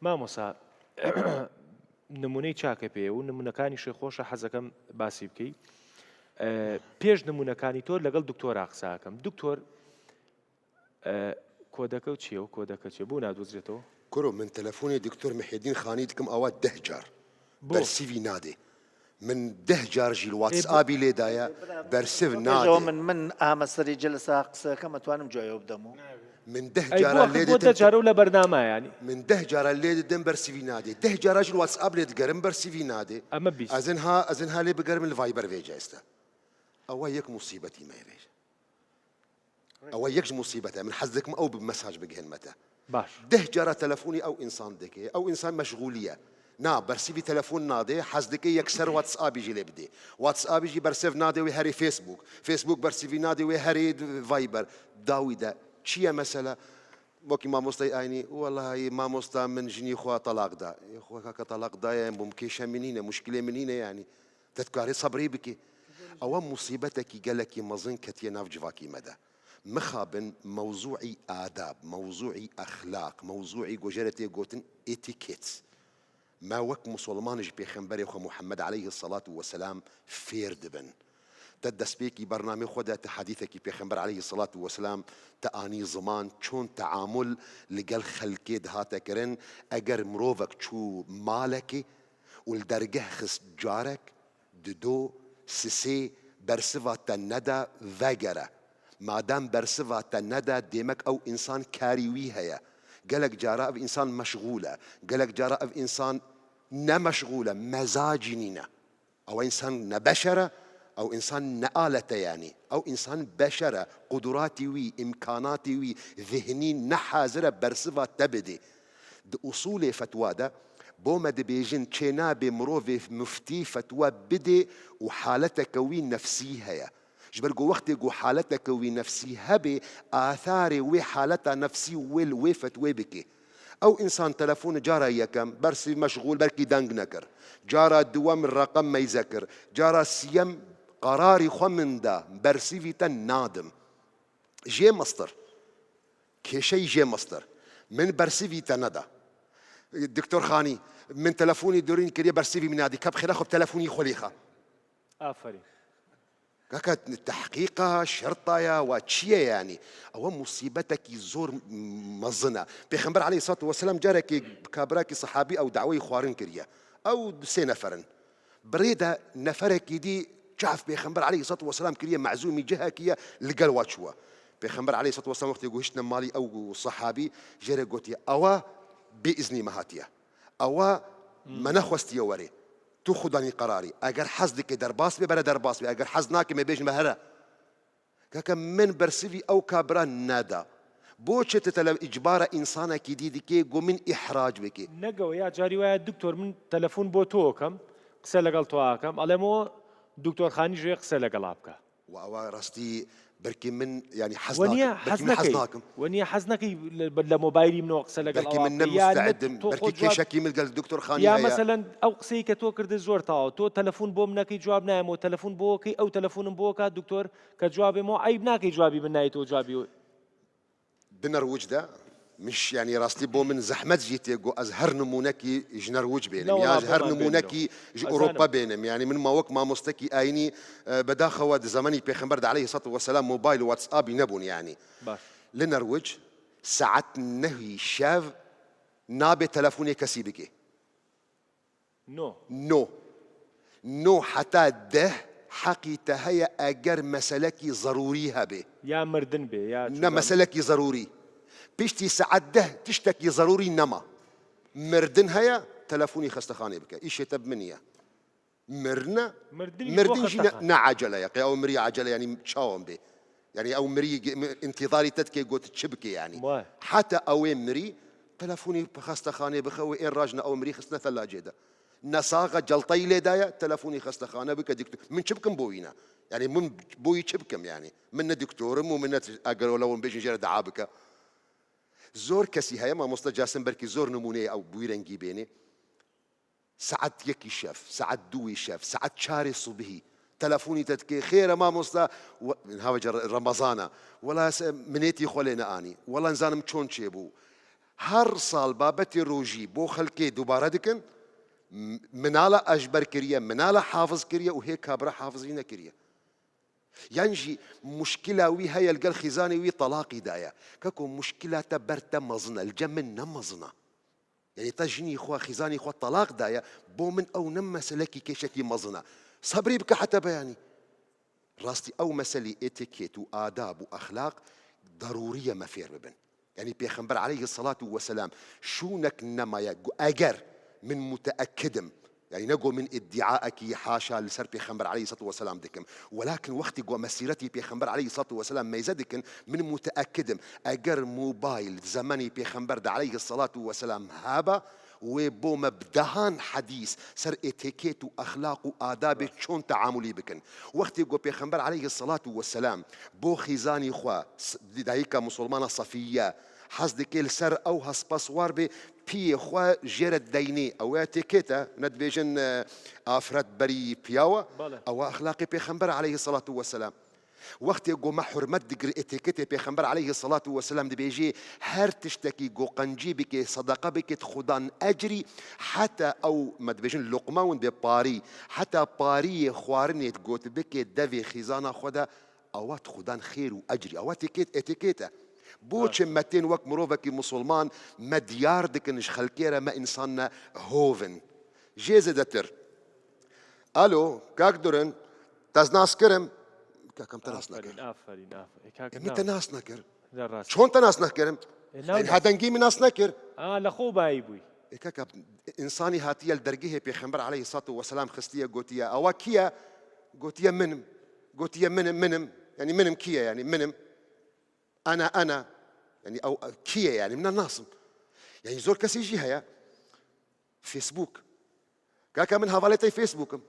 مامۆسا نمونەی چاکە پێ و نمونونەکانی خۆشە حەزەکەم باسی بکەی پێش نمونونەکانی تۆ لەگەڵ دکتۆرا قساکەم دکتۆر کۆدەکە و چیە و کۆدەکە چێ بوو نادوزرێتەوە كرو من تلفوني دكتور محي الدين خانيتكم اوات 10 جار برسيفي نادي من 10 جار جي الواتسابي لي دايا برسيف نادي من امسري جلسه قصه كما توانم جايو بدمو من 10 جار اللي دم جار ولا برنامج يعني من 10 جار اللي دم برسيفي نادي 10 جار جي الواتساب لي تقرم برسيفي نادي اما بيس ازنها لي بقرم الفايبر فيجا استا او يك مصيبتي ما يريج او يك مصيبتها من حزكم او بمساج بقهن متى باش 10 جارة تلفوني او انسان دكي او انسان مشغوليه برسيفي تلفون نادي حزدكي يكسر واتساب يجي لبدي واتساب يجي برسيف نادي ويهري فيسبوك برسيفي نادي ويهري فايبر داويدا شيا مسألة بوكي ما مستي ايني والله ما مستا من جني خوا طلاق دا يا خوا كاكا طلاق دا يا ممكيشه منينه مشكله منينه يعني تذكري صبري بكي او مصيبتك قالك مظن كتي ناف جفاكي مدى مخابن موضوعي آداب موضوعي أخلاق موضوعي جوجرتي جوتن اتيكيتس ما وك مسلمان بيخنبري أخو محمد عليه الصلاة والسلام فير دبن تدس بيكي برنامج خدا تحديثك بيخنبر عليه الصلاة والسلام تأني زمان شون تعامل لقل خلقيد هاتا كرن أجر مروفك شو مالكي والدرجة خس جارك ددو سسي برسفة الندى ذاجرة مادام برسفة الندى ديمك أو إنسان كاريوي هيا قالك جراء في إنسان مشغولة قالك جراء في إنسان نمشغولة مزاجنينة أو إنسان نبشرة أو إنسان نآلة يعني أو إنسان بشرة قدراتي وي إمكاناتي وي ذهني نحازرة برسفة تبدي أصول فتوى ده بوما دبيجن تشينا بمروفي مفتي فتوى بدي وحالتك وي نفسي هيا جبرقو وقت جو حالتك وي نفسي هبي آثاري وي حالتها نفسي ويل ويفت ويبكي أو إنسان تلفون جارة يكم برسي مشغول بركي دنق نكر جارة دوام الرقم ما يذكر جارة سيم قراري خمن دا برسي فيتا نادم جي مصدر كشي جي مصدر من برسي فيتا ندى الدكتور خاني من تلفوني دورين كريه برسي في منادي كب خلاخ بتلفوني خليخة آفرين كاكا تحقيقها شرطايا واتشيا يعني او مصيبتك زور مظنه بيخنبر عليه الصلاه والسلام جارك كابراكي صحابي او دعوي خوارن كريا او سي نفرن بريده نفرك دي شاف بيخنبر عليه الصلاه والسلام كريا معزومي جهكيه لقال واتشوا بيخنبر عليه الصلاه والسلام وقت يقول هشنا مالي او صحابي جرى قوتي او باذني مهاتيه او منخوستي وري تو خداني قراري اگر حزدك درباس بي بلا درباس بي اگر حزناك ما بيج مهرة كاكا من برسيفي او كابرا نادا بوچه تتلم اجبار انسانك جديد كي جو من احراج بكي نقو يا جاري ويا دكتور من تلفون بوتوكم قسە لەگەڵ تۆکەم ئەڵێمەوە دکتۆر خانی ژێ قسە لەگەڵا بکە و ڕاستی بركي من يعني حەزناکەم وەنیە حەز نەکەی لە مۆبایلی منەوە قسە لەگەڵ بركي من مستعد بركي كيشكي من قال الدكتور خاني يا مثلا ئەو قسەی کە تۆ کردی زۆر تاوە تۆ تەلەفۆن بۆ منەکەی جواب نایەمەوە تەلەفۆن بۆکەی ئەو تەلەفۆنم بۆ کات دکتۆر کە جوابێمەوە عیب ناکەی جوابی من نایێتەوە جوابی بنروج ده مش يعني راستي بو من زحمت جيتي جو ازهر نمونكي جنروج بينم يا ازهر نمونكي اوروبا بينم يعني من ما وك ما مستكي ايني بدا خواد زماني بيخنبرد عليه الصلاه والسلام موبايل واتساب ينبون يعني باش لنروج ساعات نهي شاف نابي تلفوني كسيبكي نو حتى ده حقيقة هي اجر مسلكي ضروري هبه يا مردن بي يا مسلكي ضروري بيشتي سعده تشتكي ضروري نما مردن هيا تلفوني خستخاني بك ايش تب منيا مردن جينا نعجله يا او مري عجله يعني تشاوم بي يعني او مري انتظاري تتكي قوت تشبكي يعني حتى او مري تلفوني خستخاني بخوي ان راجنا او مري خستنا ثلاجه ده نصاغه جلطي لي دايا تلفوني خستخانه بك دكتور من شبكم بوينا يعني من بوي شبكم يعني من دكتور ومن اقروا لو بيجي جرى دعابك زور كسي هيا ما مصطفى جاسم بركي زور نموني او بويرنجي بيني ساعات يكي شاف ساعات دوي شاف ساعات شاري صبحي تلفوني تتكي خير ما مصطفى من هاوج رمضان ولا منيتي خولينا اني ولا نزانم شون شيبو هر سال بابەتی ڕۆژی بۆ خەڵکێ دووبارە دکن مناڵە ئەژبەر کردە مناڵە حافظ کردە و هەیە کابرا حافظی نەکردە یانجی مشکلە وی هەیە لەگەڵ خیزانی وی تەلاقی دایە کەکۆ مشکلاتە بەرتە مەزنە الجە من نەمەزنە یعنی تا ژنی خوا خیزانی خوا تەلاق دایە بۆ من ئەو نەم مەسەلەکی کێشەکی مەزنە سەبری بکە حتە بەیانی ڕاستی ئەو مەسەلی ئێتیکێت و ئاداب و ئەخلاق ضرورية ما فير ببن يعني بيخنبر عليه الصلاة والسلام شونك نما أجر من متأكدم يعني نقول من ادعائك حاشا لسر بيخنبر عليه الصلاة والسلام دكم ولكن وقت جو مسيرتي بيخنبر عليه الصلاة والسلام ما يزدكن من متأكدم أجر موبايل زماني بيخنبر عليه الصلاة والسلام هابا وبو مبدهان حديث سر اتيكيت واخلاق واداب شلون تعاملي بكن وقت يقول بيخنبر عليه الصلاه والسلام بو خيزاني خوا دايكا مسلمانه صفيه حصدك السر او هسباسوار بي خوا جيرت ديني او اتيكيتا ندبيجن افراد بري بياوا او اخلاقي بيخنبر عليه الصلاه والسلام وقت يقول ما حرمت دقر اتيكيتي بيخنبر عليه الصلاة والسلام دي بيجي هر تشتكي جو قنجي بك صدقة بك خدان أجري حتى أو ما دبيجن لقمة دي باري حتى باري خوارني تقوت بك دفي خزانة خدا أوات خدان خير وأجري أوات اتيكيتا بوش متين وقت مروفك مسلمان ما ديار دكنش خلكيرا ما إنساننا هوفن جيزة دتر ألو كاك دورن تازناس كرم كم تناس نكر آفرين متى ناس نكر دراس شلون تناس نكر يعني هذا نجي من ناس نكر لخو بايبوي كاك إنساني هاتية الدرجية بيخنبر عليه الصلاة والسلام خستية قوتية أو كيا قوتية منم قوتية منم يعني منم كيا يعني منم أنا يعني أو كيا يعني من الناس يعني زور كسي يجي هيا فيسبوك كاكا من هفالتي فيسبوك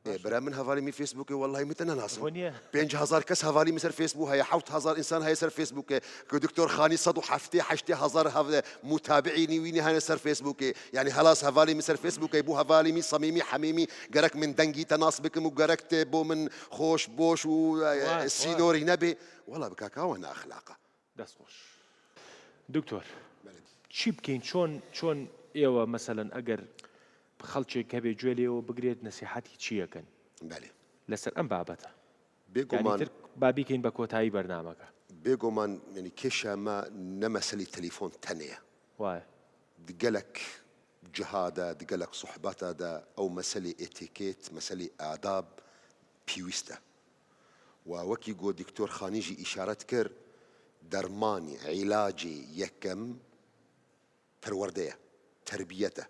برا من هفالي من فيسبوك والله متنا ناس 5000 كس هفالي من سر فيسبوك هيا 7000 إنسان هيا سر فيسبوك كدكتور خاني صدو حفتي حشتي هزار هذا متابعيني ويني هاي سر فيسبوك يعني خلاص هفالي من سر فيسبوك يبو هفالي من صميمي حميمي جرك من دنجي تناس بكم وجرك تبو من خوش بوش وسينوري نبي والله بكاكا وانا أخلاقه دسخوش دكتور چی بکەین چۆن ئێوە مەسەلەن ئەگەر خەڵکێک هەبێ گوێ لێەوە بگرێت نەسیحەتی چیەکەن لەسەر ئەم بابەتە بێگومان با بیکەین بە کۆتایی بەرنامەکە بێگومان ینی کێشە ما نەمەسەلی تەلیفۆن تەنەیە وایە دگەلک جهادە دگەلک سوحبەتەدا ئەو مەسەلی ئێتیکێت مەسەلی ئاداب پێویستە و وەکی گۆ دکتۆر خانیژی ئیشارەت کرد دەرمانی عیلاجی یەکەم پەروەردەیە تربیەتە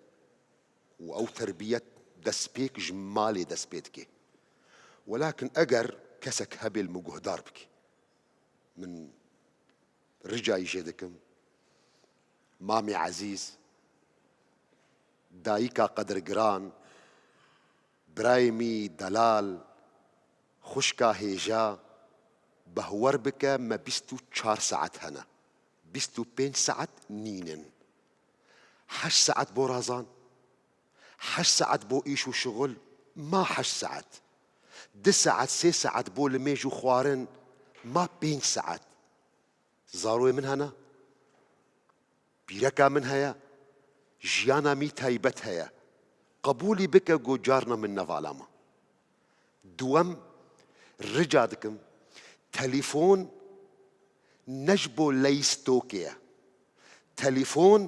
و ئەو تربیەت دەستپێک ژمالێ دەست پێ دکێ ولكن ئەگەر کەسێک هەبێ مگوهدار بکە من ڕجایی ژێ دەکەم مامی عەزیز دایکا قەدرگران برایمی دەلال خوشکا هێژا بەهوەر بکە مە 24 ساعت هەنە 25 ساعت نینن 8 ساعت بۆ رازان 8 ساعت بۆ ئیش و شغل ما 8 ساعت 2 ساعت 3 ساعت بۆ لمێژ و خوارن ما 5 ساعت زاروێ من هەنا بیرەکا من هەیە ژیانا می تایبەت هەیە قبولی بکە گۆجارنە من نەڤالامە دووەم ڕجا دکم تەلیفۆن نەش بۆ لەیستۆکەیە تەلیفۆن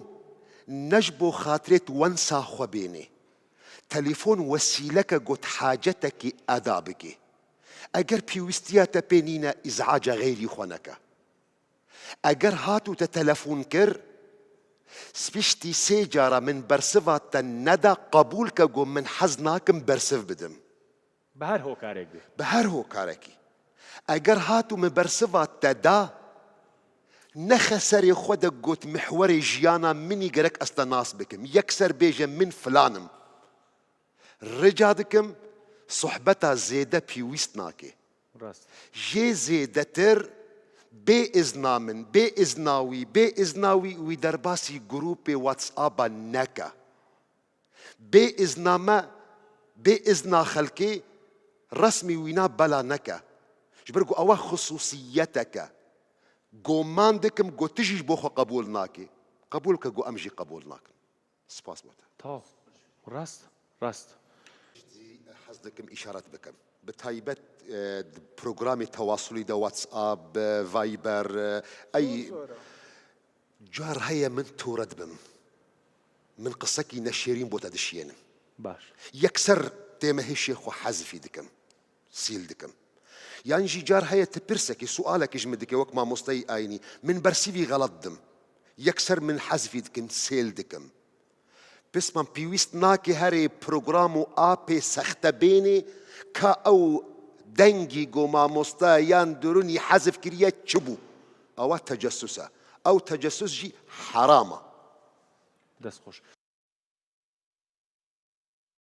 نەش بۆ خاترێت وەنسا خوەبێنێ تەلیفۆن وەسیلەکە گوت حاجەتێکی ئەدا بکێ ئەگەر پێویستیاتە پێنینە ئیزعاجە غەیری خۆ نەکە ئەگەر هاتووتە تەلەفۆن کرد سپیشتی 3 جارە من بەرسڤاتە نەدا قبول کە گۆ من حەز ناکەم بەرسڤ بدەم بە هەر هۆکارێک بێ بە هەر هۆکارێکی ئەگەر هاتوو من بەرسڤاتە دا نەخە سەرێ خۆ دەگوت محوەری ژیانە منی گەرەک ئەستە ناس بکەم یەکسەر بێژە من فلانم ڕجا دکم سوحبەتە زێدە پێویست ناکێ ژێ زێدەتر بێ ئیزنا من بێ ئیزناوی وی دەرباسی گروپێ واتسئاپە نەکە بێ ئیزنامە بێ ئیزنا خەڵکێ ڕەسمی وینا بەلا نەکە ji ber ku ewa xusûsiyeteke goman dikim got tijî ji bo xwe qebûl nake قبولك جو أمجي قبولناك سباس بوتا طاو راست حصدكم إشارات بكم بتايبت بروجرامي تواصلي دا واتساب فايبر أي جار هيا من تورد بم من قصكي نشيرين بوتا دشيين باش يكسر تيمه الشيخ وحذفي دكم سيل دكم يعني جي جار هيا تبرسكي سؤالك يجمدك وك ما مستي آيني من برسيفي غلط دم يكسر من حذفي دكم سيل دكم بس من بيويست ناكي هاري بروغرامو آبي سختبيني كا أو دنجي جو ما مستيان دروني حذف كريا تشبو أو تجسسا أو تجسس جي حرامة دەست خۆش